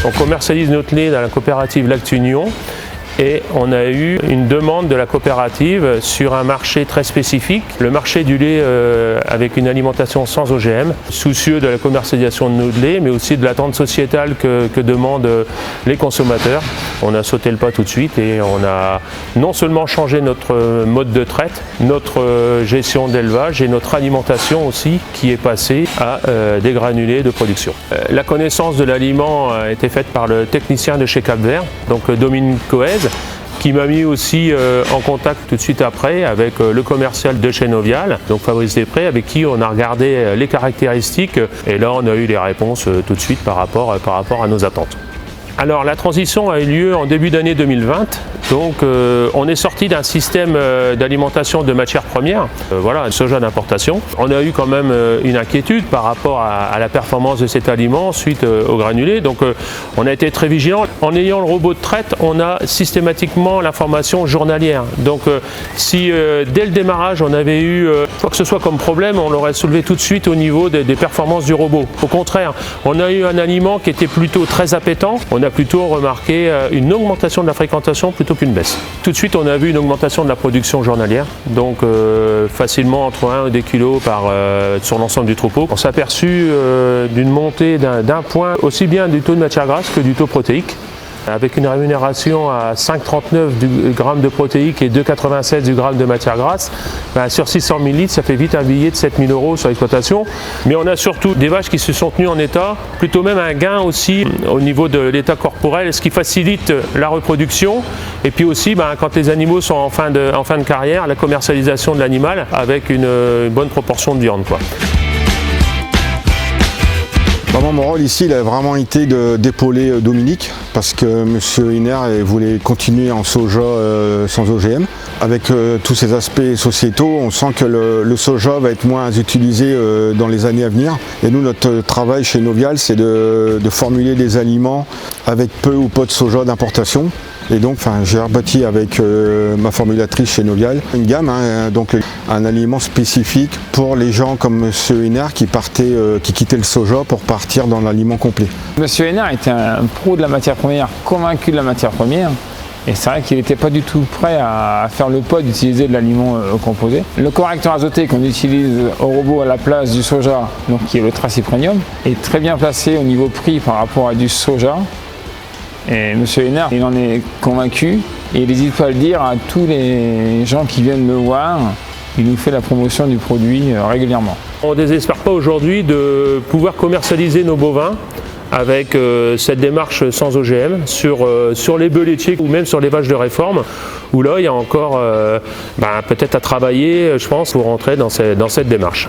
On commercialise notre lait dans la coopérative Lactunion. Et on a eu une demande de la coopérative sur un marché très spécifique, le marché du lait avec une alimentation sans OGM, soucieux de la commercialisation de notre lait, mais aussi de l'attente sociétale que demandent les consommateurs. On a sauté le pas tout de suite et on a non seulement changé notre mode de traite, notre gestion d'élevage et notre alimentation aussi qui est passée à des granulés de production. La connaissance de l'aliment a été faite par le technicien de chez Cap-Vert, donc Dominique Coez, qui m'a mis aussi en contact tout de suite après avec le commercial de chez Novial, donc Fabrice Després, avec qui on a regardé les caractéristiques et là on a eu les réponses tout de suite par rapport à nos attentes. Alors la transition a eu lieu en début d'année 2020, donc on est sorti d'un système d'alimentation de matières premières, voilà, un soja d'importation. On a eu quand même une inquiétude par rapport à la performance de cet aliment suite au granulé, donc on a été très vigilant. En ayant le robot de traite, on a systématiquement l'information journalière. Donc si dès le démarrage on avait eu quoi que ce soit comme problème, on l'aurait soulevé tout de suite au niveau des performances du robot. Au contraire, on a eu un aliment qui était plutôt très appétant. On a plutôt remarqué une augmentation de la fréquentation plutôt qu'une baisse. Tout de suite, on a vu une augmentation de la production journalière, donc facilement entre 1 et 2 kilos sur l'ensemble du troupeau. On s'est aperçu d'une montée d'un point aussi bien du taux de matière grasse que du taux protéique, avec une rémunération à 5,39 du gramme de protéique et 2,96 du gramme de matière grasse. Sur 600 000 litres, ça fait vite un billet de 7 000 € sur l'exploitation. Mais on a surtout des vaches qui se sont tenues en état, plutôt même un gain aussi au niveau de l'état corporel, ce qui facilite la reproduction. Et puis aussi, quand les animaux sont en fin de carrière, la commercialisation de l'animal avec une bonne proportion de viande, quoi. Mon rôle ici, il a vraiment été d'épauler Dominique parce que M. Hiner voulait continuer en soja sans OGM. Avec tous ces aspects sociétaux, on sent que le soja va être moins utilisé dans les années à venir. Et nous, notre travail chez Novial, c'est de formuler des aliments avec peu ou pas de soja d'importation. Et donc j'ai rebâti avec ma formulatrice chez Novial une gamme, donc un aliment spécifique pour les gens comme M. Hiner qui quittaient le soja pour partir dans l'aliment complet. M. Hiner était un pro de la matière première, convaincu de la matière première. Et c'est vrai qu'il n'était pas du tout prêt à faire le pas d'utiliser de l'aliment composé. Le correcteur azoté qu'on utilise au robot à la place du soja, donc qui est le Tracy Premium, est très bien placé au niveau prix par rapport à du soja. Et M. Hiner, il en est convaincu et il n'hésite pas à le dire à tous les gens qui viennent le voir. Il nous fait la promotion du produit régulièrement. On ne désespère pas aujourd'hui de pouvoir commercialiser nos bovins avec cette démarche sans OGM sur les bœufs laitiers ou même sur les vaches de réforme, où là il y a encore peut-être à travailler, je pense, pour rentrer dans cette démarche.